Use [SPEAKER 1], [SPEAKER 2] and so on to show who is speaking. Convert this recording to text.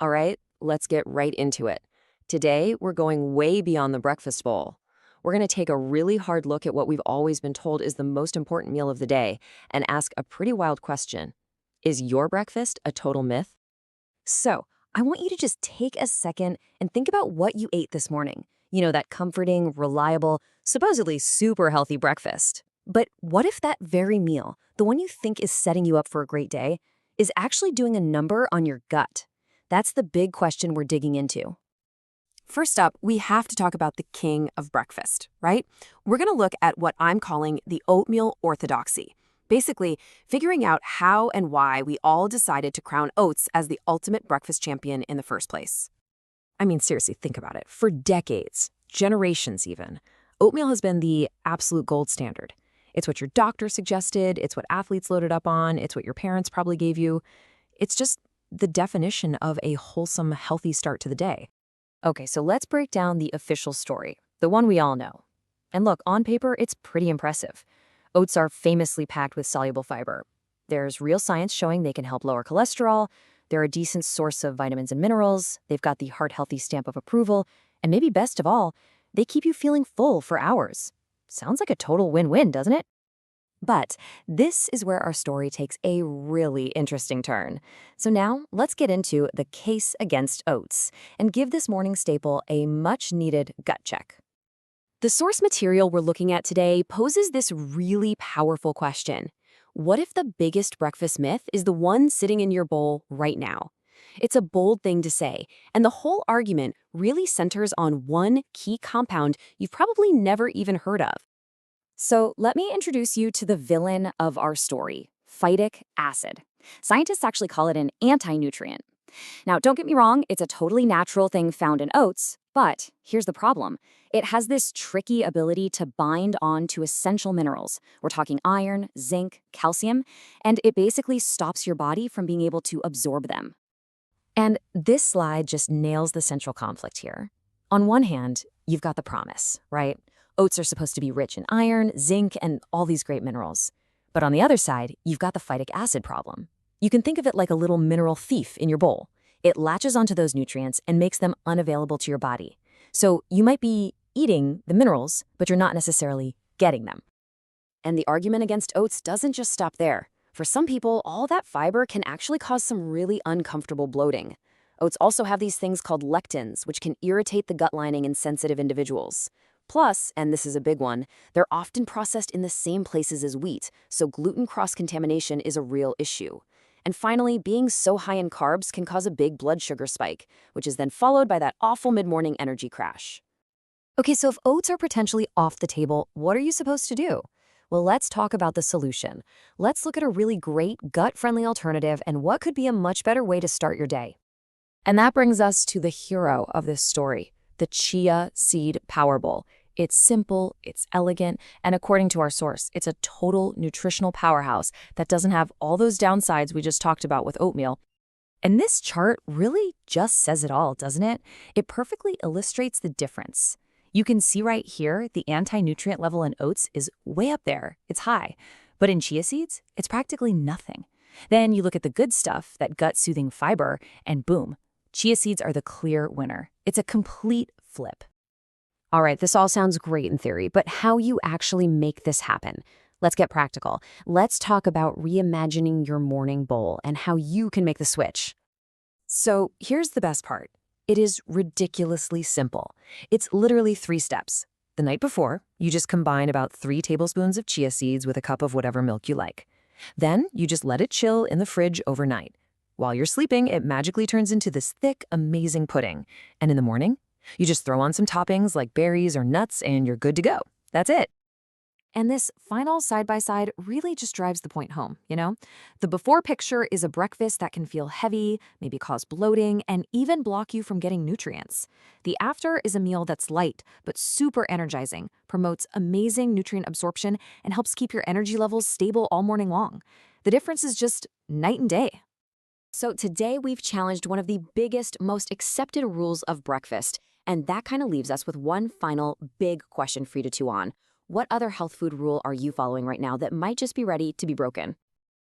[SPEAKER 1] All right, let's get right into it. Today, we're going way beyond the breakfast bowl. We're going to take a really hard look at what we've always been told is the most important meal of the day and ask a pretty wild question. Is your breakfast a total myth?
[SPEAKER 2] So, I want you to just take a second and think about what you ate this morning. You know, that comforting, reliable, supposedly super healthy breakfast. But what if that very meal, the one you think is setting you up for a great day, is actually doing a number on your gut? That's the big question we're digging into.
[SPEAKER 3] First up, we have to talk about the king of breakfast, right? We're going to look at what I'm calling the oatmeal orthodoxy. Basically, figuring out how and why we all decided to crown oats as the ultimate breakfast champion in the first place.
[SPEAKER 1] I mean, seriously, think about it. For decades, generations even, oatmeal has been the absolute gold standard. It's what your doctor suggested, it's what athletes loaded up on, it's what your parents probably gave you. It's just the definition of a wholesome, healthy start to the day.
[SPEAKER 2] Okay, so let's break down the official story, the one we all know. And look, on paper, it's pretty impressive. Oats are famously packed with soluble fiber. There's real science showing they can help lower cholesterol. They're a decent source of vitamins and minerals. They've got the heart-healthy stamp of approval. And maybe best of all, they keep you feeling full for hours. Sounds like a total win-win, doesn't it? But this is where our story takes a really interesting turn. So now let's get into the case against oats and give this morning staple a much-needed gut check.
[SPEAKER 3] The source material we're looking at today poses this really powerful question. What if the biggest breakfast myth is the one sitting in your bowl right now? It's a bold thing to say, and the whole argument really centers on one key compound you've probably never even heard of.
[SPEAKER 2] So let me introduce you to the villain of our story, phytic acid. Scientists actually call it an anti-nutrient. Now, don't get me wrong, it's a totally natural thing found in oats, but here's the problem. It has this tricky ability to bind on to essential minerals. We're talking iron, zinc, calcium, and it basically stops your body from being able to absorb them.
[SPEAKER 1] And this slide just nails the central conflict here. On one hand, you've got the promise, right? Oats are supposed to be rich in iron, zinc, and all these great minerals. But on the other side, you've got the phytic acid problem. You can think of it like a little mineral thief in your bowl. It latches onto those nutrients and makes them unavailable to your body. So you might be eating the minerals, but you're not necessarily getting them.
[SPEAKER 3] And the argument against oats doesn't just stop there. For some people, all that fiber can actually cause some really uncomfortable bloating. Oats also have these things called lectins, which can irritate the gut lining in sensitive individuals. Plus, and this is a big one, they're often processed in the same places as wheat, so gluten cross-contamination is a real issue. And finally, being so high in carbs can cause a big blood sugar spike, which is then followed by that awful mid-morning energy crash.
[SPEAKER 2] Okay, so if oats are potentially off the table, what are you supposed to do? Well, let's talk about the solution. Let's look at a really great gut-friendly alternative and what could be a much better way to start your day.
[SPEAKER 1] And that brings us to the hero of this story, the chia seed power bowl. It's simple, it's elegant, and according to our source, it's a total nutritional powerhouse that doesn't have all those downsides we just talked about with oatmeal. And this chart really just says it all, doesn't it? It perfectly illustrates the difference. You can see right here, the anti-nutrient level in oats is way up there. It's high. But in chia seeds, it's practically nothing. Then you look at the good stuff, that gut-soothing fiber, and boom, chia seeds are the clear winner. It's a complete flip.
[SPEAKER 2] All right, this all sounds great in theory, but how you actually make this happen? Let's get practical. Let's talk about reimagining your morning bowl and how you can make the switch.
[SPEAKER 1] So here's the best part. It is ridiculously simple. It's literally 3 steps. The night before, you just combine about 3 tablespoons of chia seeds with a cup of whatever milk you like. Then you just let it chill in the fridge overnight. While you're sleeping, it magically turns into this thick, amazing pudding. And in the morning, you just throw on some toppings like berries or nuts and you're good to go. That's it.
[SPEAKER 3] And this final side-by-side really just drives the point home, you know? The before picture is a breakfast that can feel heavy, maybe cause bloating, and even block you from getting nutrients. The after is a meal that's light, but super energizing, promotes amazing nutrient absorption, and helps keep your energy levels stable all morning long. The difference is just night and day. So today we've challenged one of the biggest, most accepted rules of breakfast, and that kind of leaves us with one final big question for you to chew on. What other health food rule are you following right now that might just be ready to be broken?